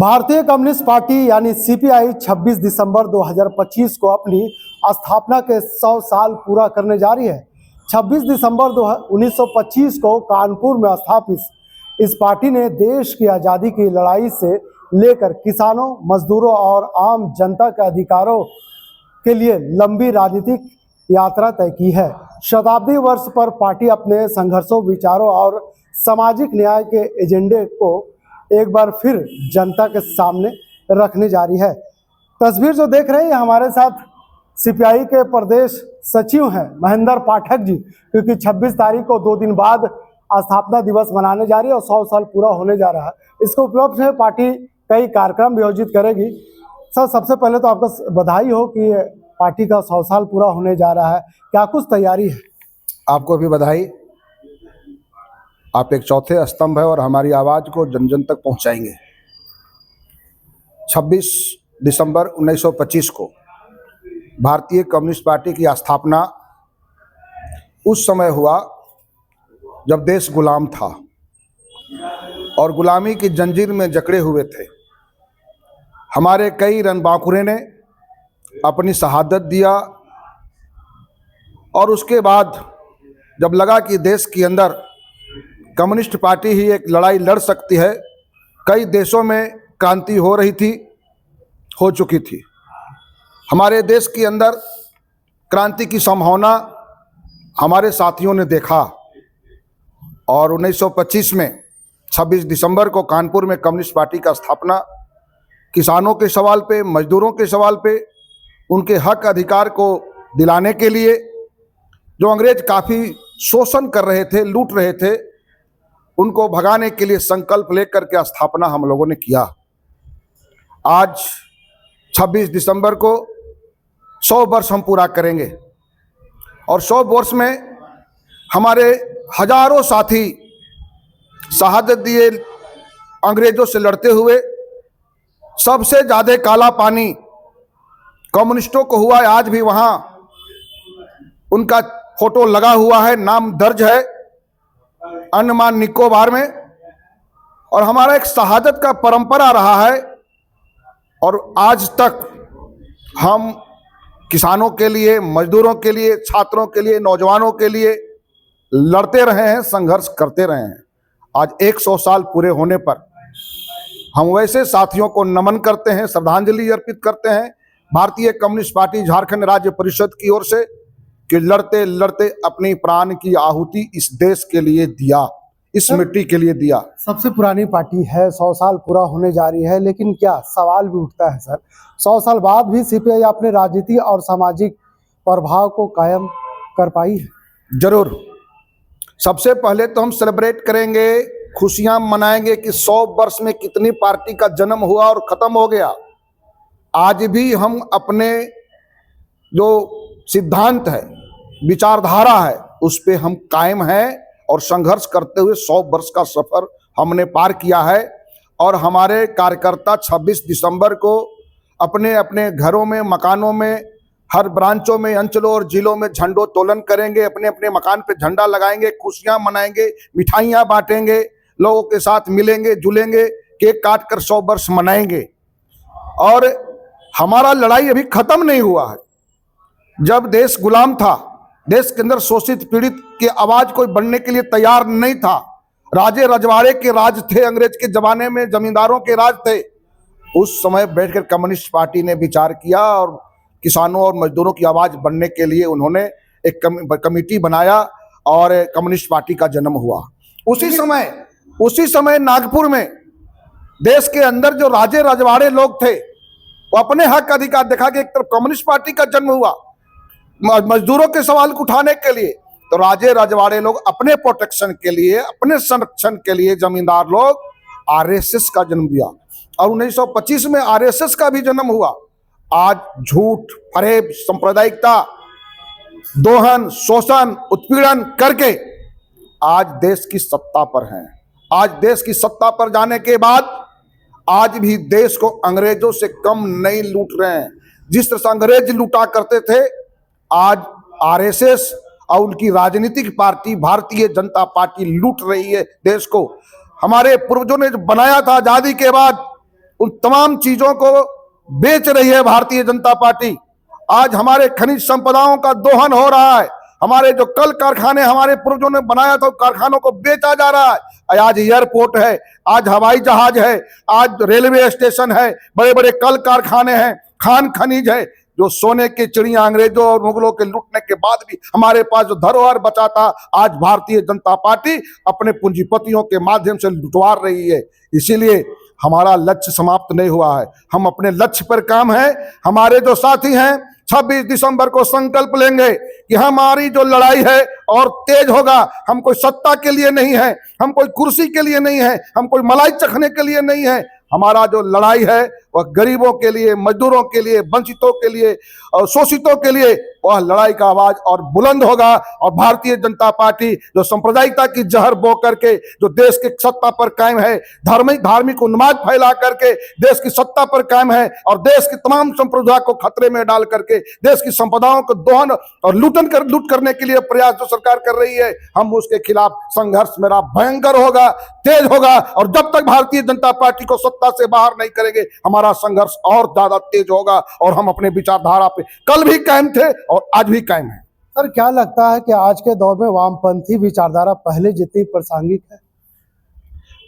भारतीय communist party यानी CPI 26 दिसंबर 2025 को अपनी स्थापना के 100 साल पूरा करने जा रही है। 26 दिसंबर 1925 को कानपुर में स्थापित इस पार्टी ने देश की आज़ादी की लड़ाई से लेकर किसानों, मजदूरों और आम जनता के अधिकारों के लिए लंबी राजनीतिक यात्रा तय की है। शताब्दी वर्ष पर पार्टी अपने संघर्षों, विचारों और सामाजिक न्याय के एजेंडे को एक बार फिर जनता के सामने रखने जा रही है। तस्वीर जो देख रहे हैं हमारे साथ सीपीआई के प्रदेश सचिव हैं महेंद्र पाठक जी, क्योंकि 26 तारीख को 2 दिन बाद स्थापना दिवस मनाने जा रही है और 100 साल पूरा होने जा रहा है। इसको उपलक्ष्य में पार्टी कई कार्यक्रम भी आयोजित करेगी। सर, सबसे पहले तो आपका बधाई हो कि पार्टी का 100 साल पूरा होने जा रहा है, क्या कुछ तैयारी है? आपको भी बधाई। आप एक चौथे स्तंभ है और हमारी आवाज़ को जन जन तक पहुंचाएंगे। 26 दिसंबर 1925 को भारतीय कम्युनिस्ट पार्टी की स्थापना उस समय हुआ जब देश गुलाम था और गुलामी की जंजीर में जकड़े हुए थे। हमारे कई रणबांकुरे ने अपनी शहादत दिया और उसके बाद जब लगा कि देश के अंदर कम्युनिस्ट पार्टी ही एक लड़ाई लड़ सकती है, कई देशों में क्रांति हो चुकी थी। हमारे देश के अंदर क्रांति की संभावना हमारे साथियों ने देखा और 1925 में 26 दिसंबर को कानपुर में कम्युनिस्ट पार्टी का स्थापना किसानों के सवाल पे, मजदूरों के सवाल पे, उनके हक अधिकार को दिलाने के लिए, जो अंग्रेज काफ़ी शोषण कर रहे थे, लूट रहे थे, उनको भगाने के लिए संकल्प लेकर के स्थापना हम लोगों ने किया। आज 26 दिसंबर को 100 वर्ष हम पूरा करेंगे और 100 वर्ष में हमारे हजारों साथी शहादत दिए अंग्रेजों से लड़ते हुए। सबसे ज़्यादा काला पानी कम्युनिस्टों को हुआ है। आज भी वहाँ उनका फोटो लगा हुआ है, नाम दर्ज है अंडमान निकोबार में, और हमारा एक शहादत का परंपरा रहा है और आज तक हम किसानों के लिए, मजदूरों के लिए, छात्रों के लिए, नौजवानों के लिए लड़ते रहे हैं, संघर्ष करते रहे हैं। आज 100 साल पूरे होने पर हम वैसे साथियों को नमन करते हैं, श्रद्धांजलि अर्पित करते हैं भारतीय कम्युनिस्ट पार्टी झारखंड राज्य परिषद की ओर से, कि लड़ते लड़ते अपनी प्राण की आहुति इस देश के लिए दिया, इस मिट्टी के लिए दिया। सबसे पुरानी पार्टी है, 100 साल पूरा होने जा रही है, लेकिन क्या सवाल भी उठता है सर, 100 साल बाद भी सीपीआई अपने राजनीति और सामाजिक प्रभाव को कायम कर पाई है? जरूर। सबसे पहले तो हम सेलिब्रेट करेंगे, खुशियां मनाएंगे कि 100 वर्ष में कितनी पार्टी का जन्म हुआ और खत्म हो गया। आज भी हम अपने जो सिद्धांत है, विचारधारा है, उस पे हम कायम हैं और संघर्ष करते हुए 100 वर्ष का सफर हमने पार किया है। और हमारे कार्यकर्ता 26 दिसंबर को अपने अपने घरों में, मकानों में, हर ब्रांचों में, अंचलों और जिलों में झंडोत्तोलन करेंगे, अपने अपने मकान पे झंडा लगाएंगे, खुशियां मनाएंगे, मिठाइयां बांटेंगे, लोगों के साथ मिलेंगे जुलेंगे, केक काट कर 100 वर्ष मनाएंगे। और हमारा लड़ाई अभी खत्म नहीं हुआ है। जब देश गुलाम था, देश के अंदर शोषित पीड़ित की आवाज कोई बनने के लिए तैयार नहीं था, राजे रजवाड़े के राज थे, अंग्रेज के जमाने में जमींदारों के राज थे, उस समय बैठकर कम्युनिस्ट पार्टी ने विचार किया और किसानों और मजदूरों की आवाज बनने के लिए उन्होंने एक कमेटी बनाया और कम्युनिस्ट पार्टी का जन्म हुआ। उसी समय नागपुर में देश के अंदर जो राजे रजवाड़े लोग थे, वो अपने हक अधिकार दिखा के एक तरफ कम्युनिस्ट पार्टी का जन्म हुआ मजदूरों के सवाल को उठाने के लिए, तो राजे रजवाड़े लोग अपने प्रोटेक्शन के लिए, अपने संरक्षण के लिए, जमींदार लोग आरएसएस का जन्म दिया और 1925 में आरएसएस का भी जन्म हुआ। आज झूठ, फरेब, सांप्रदायिकता, दोहन, शोषण, उत्पीड़न करके आज देश की सत्ता पर हैं। आज देश की सत्ता पर जाने के बाद आज भी देश को अंग्रेजों से कम नहीं लूट रहे हैं। जिस तरह से अंग्रेज लूटा करते थे, आज आरएसएस और उनकी राजनीतिक पार्टी भारतीय जनता पार्टी लूट रही है देश को। हमारे पूर्वजों ने जो बनाया था आजादी के बाद, उन तमाम चीजों को बेच रही है भारतीय जनता पार्टी। आज हमारे खनिज संपदाओं का दोहन हो रहा है, हमारे जो कल कारखाने हमारे पूर्वजों ने बनाया था कारखानों को बेचा जा रहा है। आज एयरपोर्ट है, आज हवाई जहाज है, आज रेलवे स्टेशन है, बड़े बड़े कल कारखाने हैं, खान खनिज है। जो सोने की चिड़िया अंग्रेजों और मुगलों के लूटने के बाद भी हमारे पास जो धरोहर बचा था, आज भारतीय जनता पार्टी अपने पूंजीपतियों के माध्यम से लुटवा रही है। इसीलिए हमारा लक्ष्य समाप्त नहीं हुआ है, हम अपने लक्ष्य पर काम है। हमारे जो साथी हैं 26 दिसंबर को संकल्प लेंगे कि हमारी जो लड़ाई है और तेज होगा। हम कोई सत्ता के लिए नहीं है, हम कोई कुर्सी के लिए नहीं है, हम कोई मलाई चखने के लिए नहीं है। हमारा जो लड़ाई है वह गरीबों के लिए, मजदूरों के लिए, वंचितों के लिए और शोषितों के लिए, वह लड़ाई का आवाज और बुलंद होगा। और भारतीय जनता पार्टी जो सांप्रदायिकता की जहर बो करके जो देश की सत्ता पर कायम है, धार्मिक उन्माद फैला करके देश की सत्ता पर कायम है और देश की तमाम संप्रभुता को खतरे में डाल करके देश की संपदाओं को दोहन और लूट करने के लिए प्रयास जो सरकार कर रही है, हम उसके खिलाफ संघर्ष मेरा भयंकर होगा, तेज होगा। और जब तक भारतीय जनता पार्टी को सत्ता से बाहर नहीं करेंगे, हमारा संघर्ष और ज्यादा तेज होगा। और हम अपने विचारधारा पे कल भी कायम थे और आज भी कायम है। सर, क्या लगता है कि आज के दौर में वामपंथी विचारधारा पहले जितनी प्रासंगिक है?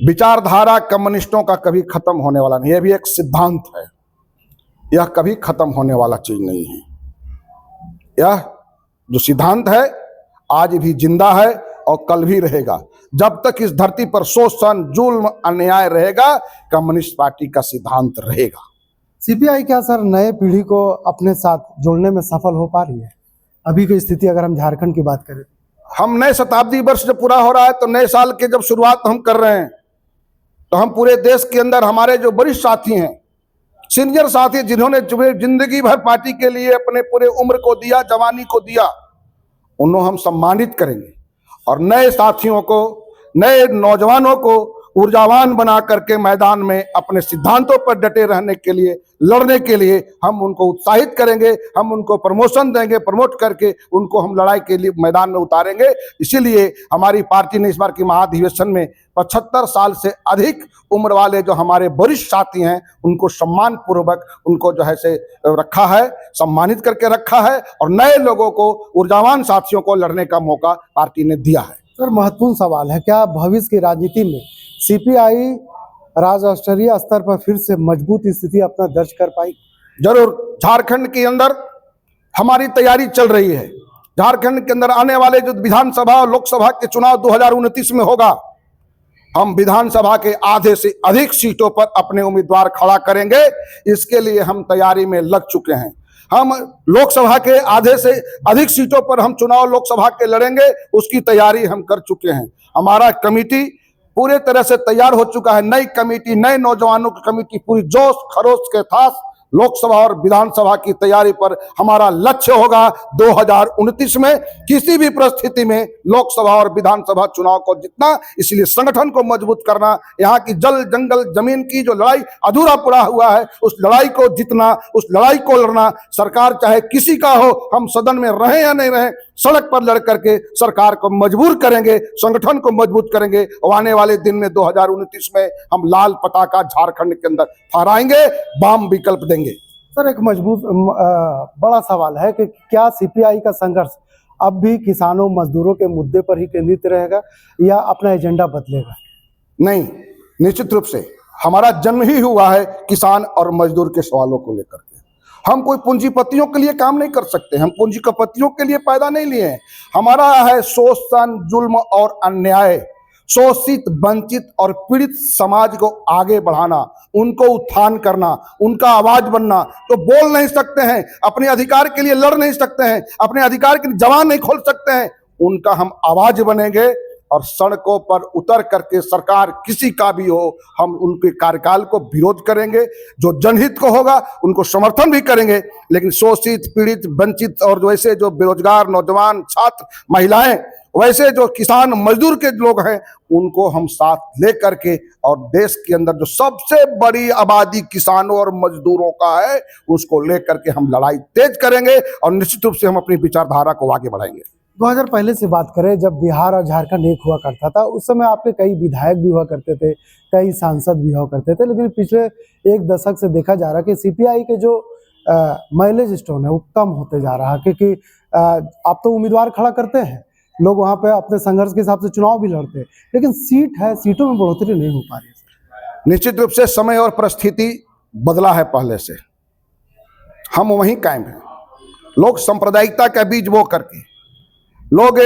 विचारधारा कम्युनिस्टों का कभी खत्म होने वाला नहीं, यह भी एक सिद्धांत है, यह कभी खत्म होने वाला चीज नहीं है। यह जो सिद्धांत है आज भी जिंदा है और कल भी रहेगा। जब तक इस धरती पर शोषण, जुल्म, अन्याय रहेगा, कम्युनिस्ट पार्टी का सिद्धांत रहेगा। सीपीआई क्या सर नए पीढ़ी को अपने साथ जोड़ने में सफल हो पा रही है? अभी की स्थिति अगर हम झारखंड की बात करें, हम नए शताब्दी वर्ष जब पूरा हो रहा है तो नए साल के जब शुरुआत हम कर रहे हैं, तो हम पूरे देश के अंदर हमारे जो वरिष्ठ साथी हैं, सीनियर साथी, जिन्होंने जिंदगी भर पार्टी के लिए अपने पूरे उम्र को दिया, जवानी को दिया, उन्हें हम सम्मानित करेंगे। और नए साथियों को, नए नौजवानों को ऊर्जावान बना करके मैदान में अपने सिद्धांतों पर डटे रहने के लिए, लड़ने के लिए हम उनको उत्साहित करेंगे। हम उनको प्रमोशन देंगे, प्रमोट करके उनको हम लड़ाई के लिए मैदान में उतारेंगे। इसीलिए हमारी पार्टी ने इस बार की महाधिवेशन में 75 साल से अधिक उम्र वाले जो हमारे वरिष्ठ साथी हैं, उनको सम्मान पूर्वक उनको जो है से रखा है, सम्मानित करके रखा है। और नए लोगों को, ऊर्जावान साथियों को लड़ने का मौका पार्टी ने दिया है। सर, महत्वपूर्ण सवाल है, क्या भविष्य की राजनीति में सीपीआई राष्ट्रीय स्तर पर फिर से मजबूत स्थिति अपना दर्ज कर पाई? जरूर। झारखंड के अंदर हमारी तैयारी चल रही है। झारखंड के अंदर आने वाले जो विधानसभा और लोकसभा के चुनाव 2029 में होगा, हम विधानसभा के आधे से अधिक सीटों पर अपने उम्मीदवार खड़ा करेंगे। इसके लिए हम तैयारी में लग चुके हैं। हम लोकसभा के आधे से अधिक सीटों पर हम चुनाव लोकसभा के लड़ेंगे, उसकी तैयारी हम कर चुके हैं। हमारा कमेटी पूरे तरह से तैयार हो चुका है। नई कमेटी, नए नौजवानों की कमेटी पूरी जोश खरोश के साथ लोकसभा और विधानसभा की तैयारी पर हमारा लक्ष्य होगा 2029 में किसी भी परिस्थिति में लोकसभा और विधानसभा चुनाव को जीतना। इसलिए संगठन को मजबूत करना, यहाँ की जल जंगल जमीन की जो लड़ाई अधूरा पड़ा हुआ है, उस लड़ाई को जीतना, उस लड़ाई को लड़ना। सरकार चाहे किसी का हो, हम सदन में रहें या नहीं रहें, सड़क पर लड़ करके सरकार को मजबूर करेंगे, संगठन को मजबूत करेंगे। और आने वाले दिन में 2029 में हम लाल पताका झारखंड के अंदर फहराएंगे, वाम विकल्प देंगे। सर, एक बड़ा सवाल है कि क्या सीपीआई का संघर्ष अब भी किसानों, मजदूरों के मुद्दे पर ही केंद्रित रहेगा या अपना एजेंडा बदलेगा? नहीं, निश्चित रूप से हमारा जन्म ही हुआ है किसान और मजदूर के सवालों को लेकर के। हम कोई पूंजीपतियों के लिए काम नहीं कर सकते, हम पूंजीपतियों के लिए पैदा नहीं लिए हैं। हमारा है शोषण, जुल्म और अन्याय, शोषित, वंचित और पीड़ित समाज को आगे बढ़ाना, उनको उत्थान करना, उनका आवाज बनना। जो बोल नहीं सकते हैं, अपने अधिकार के लिए लड़ नहीं सकते हैं, अपने अधिकार के लिए जबान नहीं खोल सकते हैं, उनका हम आवाज बनेंगे। और सड़कों पर उतर करके सरकार किसी का भी हो, हम उनके कार्यकाल को विरोध करेंगे। जो जनहित को होगा उनको समर्थन भी करेंगे, लेकिन शोषित, पीड़ित, वंचित और वैसे जो बेरोजगार नौजवान, छात्र, महिलाएं, वैसे जो किसान मजदूर के लोग हैं, उनको हम साथ ले करके, और देश के अंदर जो सबसे बड़ी आबादी किसानों और मजदूरों का है, उसको लेकर के हम लड़ाई तेज करेंगे और निश्चित रूप से हम अपनी विचारधारा को आगे बढ़ाएंगे। 2000 पहले से बात करें, जब बिहार और झारखंड एक हुआ करता था, उस समय आपके कई विधायक भी हुआ करते थे, कई सांसद भी हुआ करते थे, लेकिन पिछले एक दशक से देखा जा रहा है कि सीपीआई के जो माइलेज स्टोन है वो कम होते जा रहा है, क्योंकि आप तो उम्मीदवार खड़ा करते हैं, लोग वहाँ पे अपने संघर्ष के हिसाब से चुनाव भी लड़ते हैं, लेकिन सीटों में बढ़ोतरी नहीं हो पा रही है। निश्चित रूप से समय और परिस्थिति बदला है, पहले से हम वहीं कायम हैं। लोग सांप्रदायिकता का बीज बो करके, लोग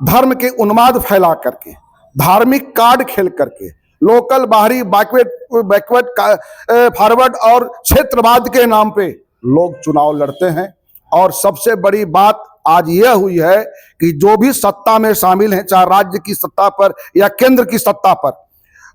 धर्म के उन्माद फैला करके, धार्मिक कार्ड खेल करके, लोकल बाहरी बैकवर्ड फॉरवर्ड और क्षेत्रवाद के नाम पे लोग चुनाव लड़ते हैं। और सबसे बड़ी बात आज यह हुई है कि जो भी सत्ता में शामिल हैं, चाहे राज्य की सत्ता पर या केंद्र की सत्ता पर,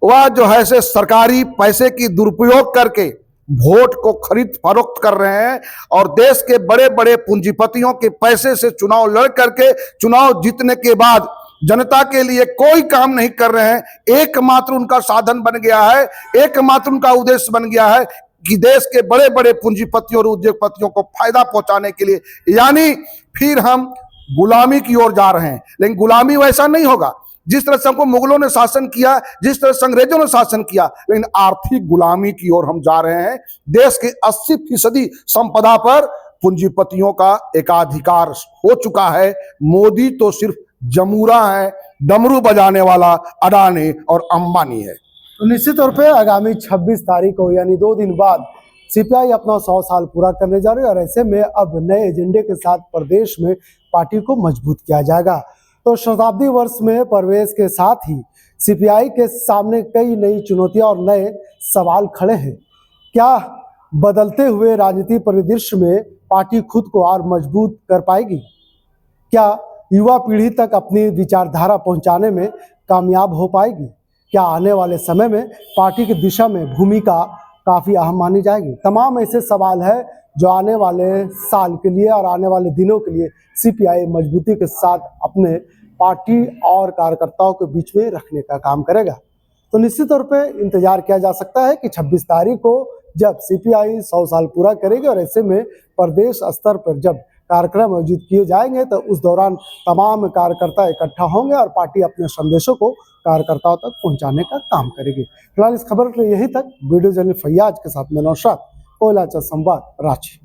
वह जो है से सरकारी पैसे की दुरुपयोग करके वोट को खरीद फरोख्त कर रहे हैं और देश के बड़े बड़े पूंजीपतियों के पैसे से चुनाव लड़ करके चुनाव जीतने के बाद जनता के लिए कोई काम नहीं कर रहे हैं। एकमात्र उनका साधन बन गया है, एकमात्र उनका उद्देश्य बन गया है कि देश के बड़े बड़े पूंजीपतियों और उद्योगपतियों को फायदा पहुंचाने के लिए, यानी फिर हम गुलामी की ओर जा रहे हैं। लेकिन गुलामी वैसा नहीं होगा जिस तरह से हमको मुगलों ने शासन किया, जिस तरह से अंग्रेजों ने शासन किया, लेकिन आर्थिक गुलामी की ओर हम जा रहे हैं। देश के 80% संपदा पर पूंजीपतियों का एकाधिकार हो चुका है। मोदी तो सिर्फ जमूरा है, डमरू बजाने वाला अडानी और अंबानी है। तो निश्चित तौर पे आगामी 26 तारीख को, यानी 2 दिन बाद, सीपीआई अपना 100 साल पूरा करने जा रही है और ऐसे में अब नए एजेंडे के साथ प्रदेश में पार्टी को मजबूत किया जाएगा। तो शताब्दी वर्ष में प्रवेश के साथ ही सीपीआई के सामने कई नई चुनौतियां और नए सवाल खड़े हैं। क्या बदलते हुए राजनीतिक परिदृश्य में पार्टी खुद को और मजबूत कर पाएगी? क्या युवा पीढ़ी तक अपनी विचारधारा पहुंचाने में कामयाब हो पाएगी? क्या आने वाले समय में पार्टी की दिशा में भूमिका काफ़ी अहम मानी जाएगी? तमाम ऐसे सवाल है जो आने वाले साल के लिए और आने वाले दिनों के लिए सीपीआई मजबूती के साथ अपने पार्टी और कार्यकर्ताओं के बीच में रखने का काम करेगा। तो निश्चित तौर पे इंतजार किया जा सकता है कि 26 तारीख को जब सीपीआई 100 साल पूरा करेगी और ऐसे में प्रदेश स्तर पर जब कार्यक्रम आयोजित किए जाएंगे तो उस दौरान तमाम कार्यकर्ता इकट्ठा होंगे और पार्टी अपने संदेशों को कार्यकर्ताओं तक पहुंचाने का काम करेगी। फिलहाल इस खबर के लिए यहीं तक। वीडियो जर्नलिस्ट फैयाज के साथ मैं नौशाद, कोयला संवाद, रांची।